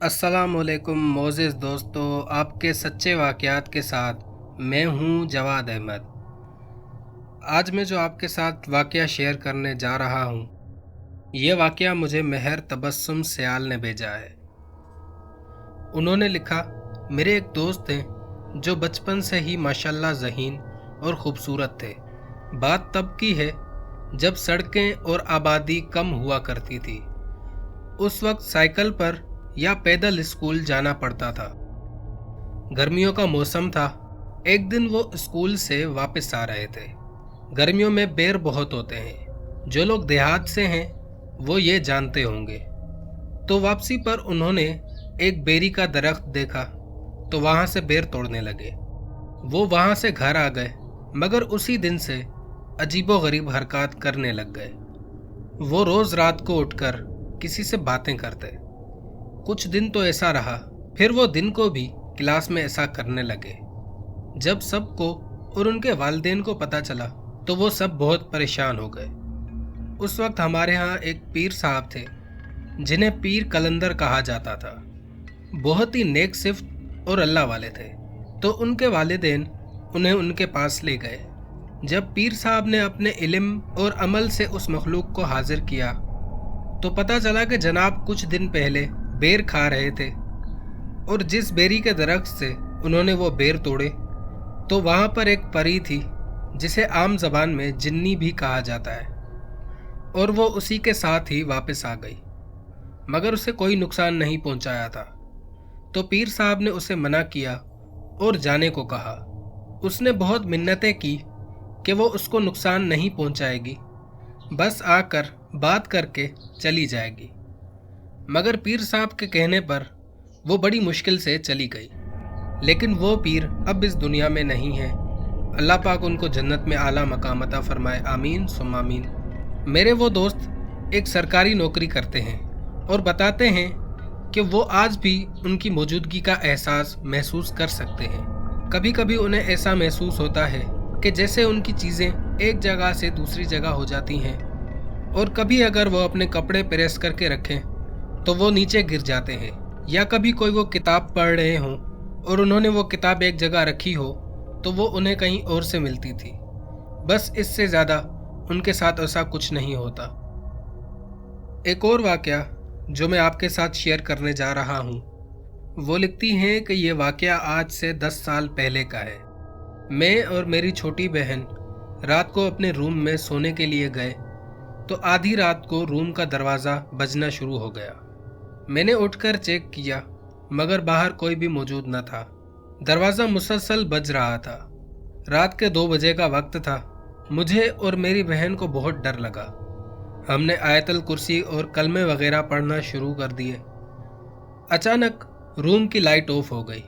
अस्सलाम वालेकुम मोअज़्ज़िज़ दोस्तों, आपके सच्चे वाक़यात के साथ मैं हूँ जवाद अहमद। आज मैं जो आपके साथ वाक़या शेयर करने जा रहा हूँ, ये वाक़या मुझे मेहर तबस्सुम सयाल ने भेजा है। उन्होंने लिखा, मेरे एक दोस्त हैं जो बचपन से ही माशाल्लाह ज़हीन और ख़ूबसूरत थे। बात तब की है जब सड़कें और आबादी कम हुआ करती थी। उस वक्त साइकिल पर या पैदल स्कूल जाना पड़ता था। गर्मियों का मौसम था। एक दिन वो स्कूल से वापस आ रहे थे। गर्मियों में बेर बहुत होते हैं, जो लोग देहात से हैं वो ये जानते होंगे। तो वापसी पर उन्होंने एक बेरी का दरख्त देखा तो वहाँ से बेर तोड़ने लगे। वो वहाँ से घर आ गए, मगर उसी दिन से अजीबोगरीब हरकत करने लग गए। वो रोज़ रात को उठकर किसी से बातें करते। कुछ दिन तो ऐसा रहा, फिर वो दिन को भी क्लास में ऐसा करने लगे। जब सबको और उनके वालिदैन को पता चला तो वो सब बहुत परेशान हो गए। उस वक्त हमारे यहाँ एक पीर साहब थे जिन्हें पीर कलंदर कहा जाता था। बहुत ही नेक सिफ्त और अल्लाह वाले थे। तो उनके वालिदैन उन्हें उनके पास ले गए। जब पीर साहब ने अपने इल्म और अमल से उस मखलूक को हाजिर किया तो पता चला कि जनाब कुछ दिन पहले बेर खा रहे थे, और जिस बेरी के दरख्त से उन्होंने वो बेर तोड़े तो वहाँ पर एक परी थी जिसे आम ज़बान में जिन्नी भी कहा जाता है, और वो उसी के साथ ही वापस आ गई, मगर उसे कोई नुकसान नहीं पहुँचाया था। तो पीर साहब ने उसे मना किया और जाने को कहा। उसने बहुत मिन्नतें की कि वो उसको नुकसान नहीं पहुँचाएगी, बस आकर बात करके चली जाएगी। मगर पीर साहब के कहने पर वो बड़ी मुश्किल से चली गई। लेकिन वो पीर अब इस दुनिया में नहीं है। अल्लाह पाक उनको जन्नत में आला मकाम अता फरमाए, आमीन सुम्मा आमीन। मेरे वो दोस्त एक सरकारी नौकरी करते हैं और बताते हैं कि वो आज भी उनकी मौजूदगी का एहसास महसूस कर सकते हैं। कभी कभी उन्हें ऐसा महसूस होता है कि जैसे उनकी चीज़ें एक जगह से दूसरी जगह हो जाती हैं, और कभी अगर वो अपने कपड़े प्रेस करके रखें तो वो नीचे गिर जाते हैं, या कभी कोई वो किताब पढ़ रहे हों और उन्होंने वो किताब एक जगह रखी हो तो वो उन्हें कहीं और से मिलती थी। बस इससे ज़्यादा उनके साथ ऐसा कुछ नहीं होता। एक और वाक़या जो मैं आपके साथ शेयर करने जा रहा हूँ, वो लिखती हैं कि ये वाक़या आज से 10 साल पहले का है। मैं और मेरी छोटी बहन रात को अपने रूम में सोने के लिए गए तो आधी रात को रूम का दरवाज़ा बजना शुरू हो गया। मैंने उठकर चेक किया, मगर बाहर कोई भी मौजूद न था। दरवाज़ा मुसलसल बज रहा था। रात के 2 बजे का वक्त था। मुझे और मेरी बहन को बहुत डर लगा। हमने आयतल कुर्सी और कलमे वगैरह पढ़ना शुरू कर दिए। अचानक रूम की लाइट ऑफ हो गई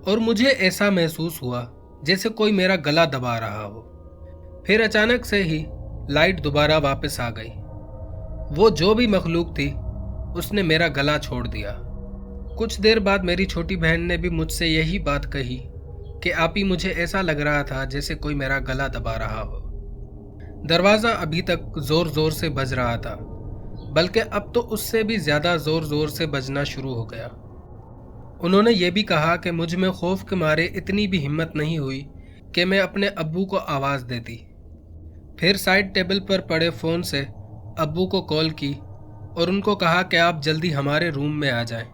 और मुझे ऐसा महसूस हुआ जैसे कोई मेरा गला दबा रहा हो। फिर अचानक से ही लाइट दोबारा वापस आ गई। वो जो भी मखलूक थी उसने मेरा गला छोड़ दिया। कुछ देर बाद मेरी छोटी बहन ने भी मुझसे यही बात कही कि आपी, मुझे ऐसा लग रहा था जैसे कोई मेरा गला दबा रहा हो। दरवाज़ा अभी तक ज़ोर ज़ोर से बज रहा था, बल्कि अब तो उससे भी ज़्यादा ज़ोर ज़ोर से बजना शुरू हो गया। उन्होंने ये भी कहा कि मुझ में खौफ के मारे इतनी भी हिम्मत नहीं हुई कि मैं अपने अब्बू को आवाज़ देती। फिर साइड टेबल पर पड़े फ़ोन से अब्बू को कॉल की और उनको कहा कि आप जल्दी हमारे रूम में आ जाएं।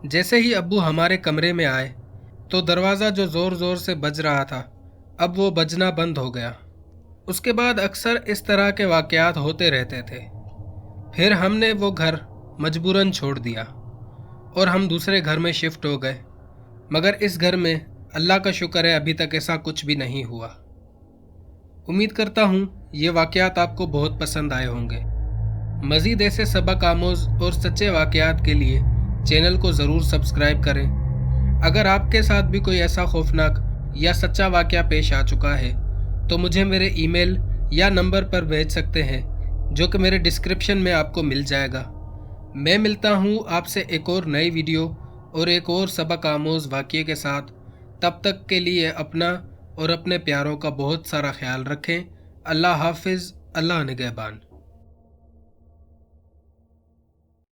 जैसे ही अब्बू हमारे कमरे में आए तो दरवाज़ा जो ज़ोर ज़ोर से बज रहा था अब वो बजना बंद हो गया। उसके बाद अक्सर इस तरह के वाक़यात होते रहते थे। फिर हमने वो घर मजबूरन छोड़ दिया और हम दूसरे घर में शिफ्ट हो गए, मगर इस घर में अल्लाह का शुक्र है अभी तक ऐसा कुछ भी नहीं हुआ। उम्मीद करता हूँ ये वाक़यात आपको बहुत पसंद आए होंगे। मज़ीद ऐसे सबक आमोज़ और सच्चे वाक़यात के लिए चैनल को ज़रूर सब्सक्राइब करें। अगर आपके साथ भी कोई ऐसा खौफनाक या सच्चा वाक़या पेश आ चुका है तो मुझे मेरे ईमेल या नंबर पर भेज सकते हैं, जो कि मेरे डिस्क्रिप्शन में आपको मिल जाएगा। मैं मिलता हूँ आपसे एक और नई वीडियो और एक और सबक आमोज़ वाक़ये के साथ। तब तक के लिए अपना और अपने प्यारों का बहुत सारा ख्याल रखें। अल्लाह हाफिज़, अल्लाह निगहबान।